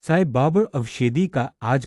साईं बाबर अवशेदी का आज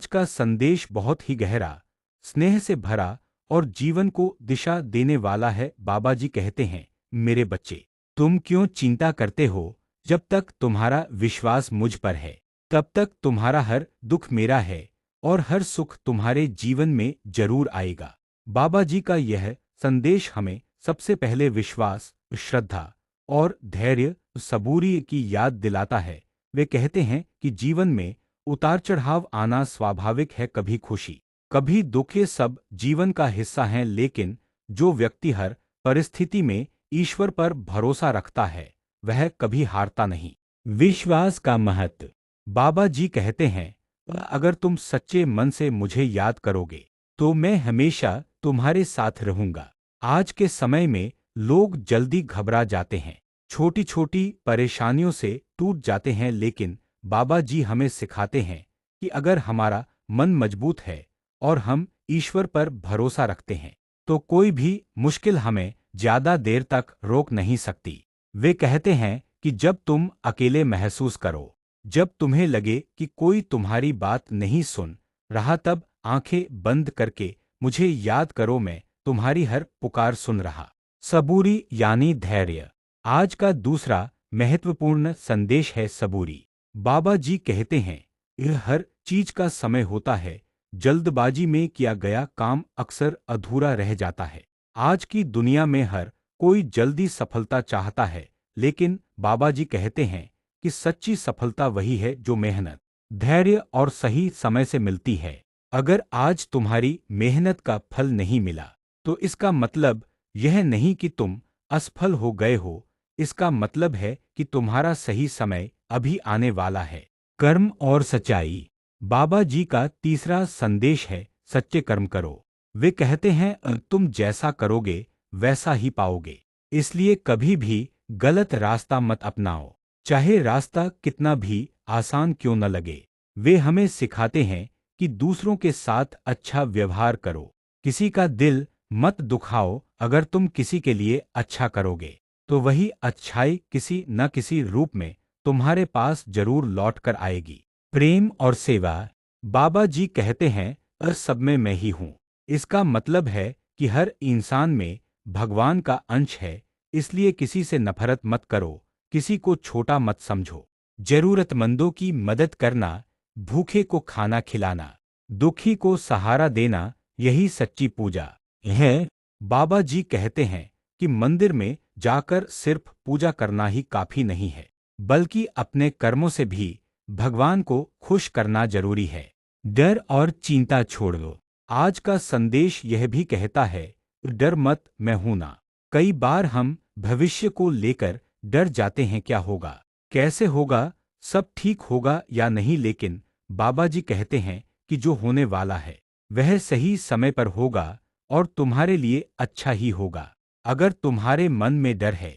का संदेश बहुत ही गहरा, स्नेह से भरा और जीवन को दिशा देने वाला है। बाबा जी कहते हैं, मेरे बच्चे, तुम क्यों चिंता करते हो? जब तक तुम्हारा विश्वास मुझ पर है, तब तक तुम्हारा हर दुख मेरा है और हर सुख तुम्हारे जीवन में जरूर आएगा। बाबा जी का यह संदेश हमें सबसे पहले विश्वास, श्रद्धा और धैर्य, सबूरी की याद दिलाता है। वे कहते हैं कि जीवन में उतार चढ़ाव आना स्वाभाविक है, कभी खुशी, कभी दुख, ये सब जीवन का हिस्सा हैं, लेकिन जो व्यक्ति हर परिस्थिति में ईश्वर पर भरोसा रखता है, वह कभी हारता नहीं। विश्वास का महत्व। बाबा जी कहते हैं, अगर तुम सच्चे मन से मुझे याद करोगे, तो मैं हमेशा तुम्हारे साथ रहूंगा। आज के समय में लोग जल्दी घबरा जाते हैं, छोटी छोटी परेशानियों से टूट जाते हैं, लेकिन बाबा जी हमें सिखाते हैं कि अगर हमारा मन मजबूत है और हम ईश्वर पर भरोसा रखते हैं, तो कोई भी मुश्किल हमें ज्यादा देर तक रोक नहीं सकती। वे कहते हैं कि जब तुम अकेले महसूस करो, जब तुम्हें लगे कि कोई तुम्हारी बात नहीं सुन रहा, तब आंखें बंद करके मुझे याद करो, मैं तुम्हारी हर पुकार सुन रहा। सबूरी यानी धैर्य। आज का दूसरा महत्वपूर्ण संदेश है सबूरी। बाबा जी कहते हैं, यह हर चीज का समय होता है, जल्दबाजी में किया गया काम अक्सर अधूरा रह जाता है। आज की दुनिया में हर कोई जल्दी सफलता चाहता है, लेकिन बाबा जी कहते हैं कि सच्ची सफलता वही है जो मेहनत, धैर्य और सही समय से मिलती है। अगर आज तुम्हारी मेहनत का फल नहीं मिला, तो इसका मतलब यह नहीं कि तुम असफल हो गए हो, इसका मतलब है कि तुम्हारा सही समय अभी आने वाला है। कर्म और सच्चाई। बाबा जी का तीसरा संदेश है, सच्चे कर्म करो। वे कहते हैं, तुम जैसा करोगे वैसा ही पाओगे, इसलिए कभी भी गलत रास्ता मत अपनाओ, चाहे रास्ता कितना भी आसान क्यों न लगे। वे हमें सिखाते हैं कि दूसरों के साथ अच्छा व्यवहार करो, किसी का दिल मत दुखाओ। अगर तुम किसी के लिए अच्छा करोगे, तो वही अच्छाई किसी न किसी रूप में तुम्हारे पास जरूर लौट कर आएगी। प्रेम और सेवा। बाबा जी कहते हैं, सब में मैं ही हूँ। इसका मतलब है कि हर इंसान में भगवान का अंश है, इसलिए किसी से नफरत मत करो, किसी को छोटा मत समझो। जरूरतमंदों की मदद करना, भूखे को खाना खिलाना, दुखी को सहारा देना, यही सच्ची पूजा है। बाबा जी कहते हैं कि मंदिर में जाकर सिर्फ पूजा करना ही काफी नहीं है, बल्कि अपने कर्मों से भी भगवान को खुश करना जरूरी है। डर और चिंता छोड़ दो। आज का संदेश यह भी कहता है, डर मत, मैं हूं ना। कई बार हम भविष्य को लेकर डर जाते हैं, क्या होगा, कैसे होगा, सब ठीक होगा या नहीं, लेकिन बाबा जी कहते हैं कि जो होने वाला है वह सही समय पर होगा और तुम्हारे लिए अच्छा ही होगा। अगर तुम्हारे मन में डर है,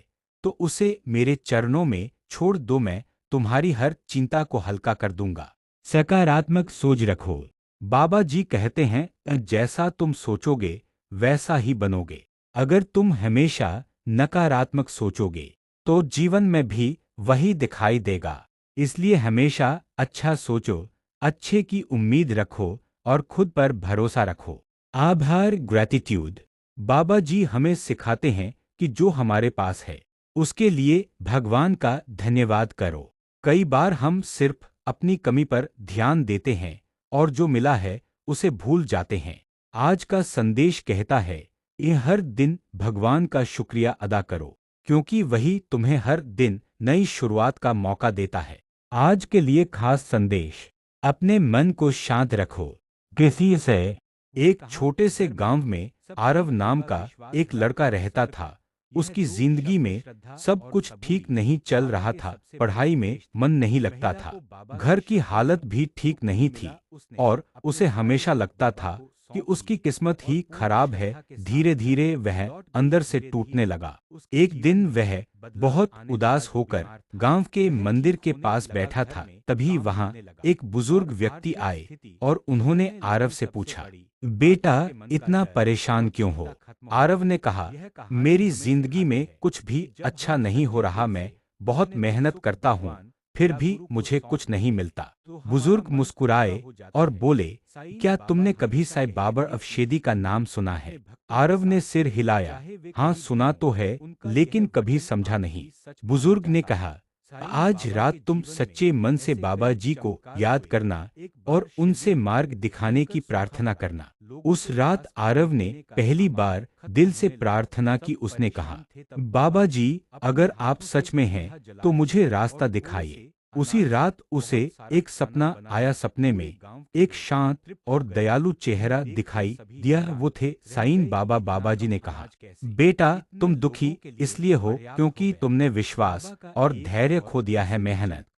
तो उसे मेरे चरणों में छोड़ दो, मैं तुम्हारी हर चिंता को हल्का कर दूंगा। सकारात्मक सोच रखो। बाबा जी कहते हैं, जैसा तुम सोचोगे वैसा ही बनोगे। अगर तुम हमेशा नकारात्मक सोचोगे, तो जीवन में भी वही दिखाई देगा। इसलिए हमेशा अच्छा सोचो, अच्छे की उम्मीद रखो और खुद पर भरोसा रखो। आभार, ग्रैटिट्यूड। बाबा जी हमें सिखाते हैं कि जो हमारे पास है, उसके लिए भगवान का धन्यवाद करो। कई बार हम सिर्फ अपनी कमी पर ध्यान देते हैं और जो मिला है उसे भूल जाते हैं। आज का संदेश कहता है, ये हर दिन भगवान का शुक्रिया अदा करो, क्योंकि वही तुम्हें हर दिन नई शुरुआत का मौका देता है। आज के लिए खास संदेश, अपने मन को शांत रखो। किसी से एक छोटे से गांव में आरव नाम का एक लड़का रहता था। उसकी जिंदगी में सब कुछ ठीक नहीं चल रहा था, पढ़ाई में मन नहीं लगता था, घर की हालत भी ठीक नहीं थी और उसे हमेशा लगता था कि उसकी किस्मत ही खराब है। धीरे धीरे वह अंदर से टूटने लगा। एक दिन वह बहुत उदास होकर गांव के मंदिर के पास बैठा था, तभी वहां एक बुजुर्ग व्यक्ति आए और उन्होंने आरव से पूछा, बेटा इतना परेशान क्यों हो? आरव ने कहा, मेरी जिंदगी में कुछ भी अच्छा नहीं हो रहा, मैं बहुत मेहनत करता हूँ फिर भी मुझे कुछ नहीं मिलता। बुजुर्ग मुस्कुराए और बोले, क्या तुमने कभी साईं बाबा अफशेदी का नाम सुना है? आरव ने सिर हिलाया। हाँ, सुना तो है, लेकिन कभी समझा नहीं। बुजुर्ग ने कहा, आज रात तुम सच्चे मन से बाबा जी को याद करना और उनसे मार्ग दिखाने की प्रार्थना करना। उस रात आरव ने पहली बार दिल से प्रार्थना की। उसने कहा, बाबा जी, अगर आप सच में हैं, तो मुझे रास्ता दिखाइए। उसी रात उसे एक सपना आया। सपने में एक शांत और दयालु चेहरा दिखाई दिया। वो थे साईं बाबा। बाबा जी ने कहा, बेटा, तुम दुखी इसलिए हो क्योंकि तुमने विश्वास और धैर्य खो दिया है। मेहनत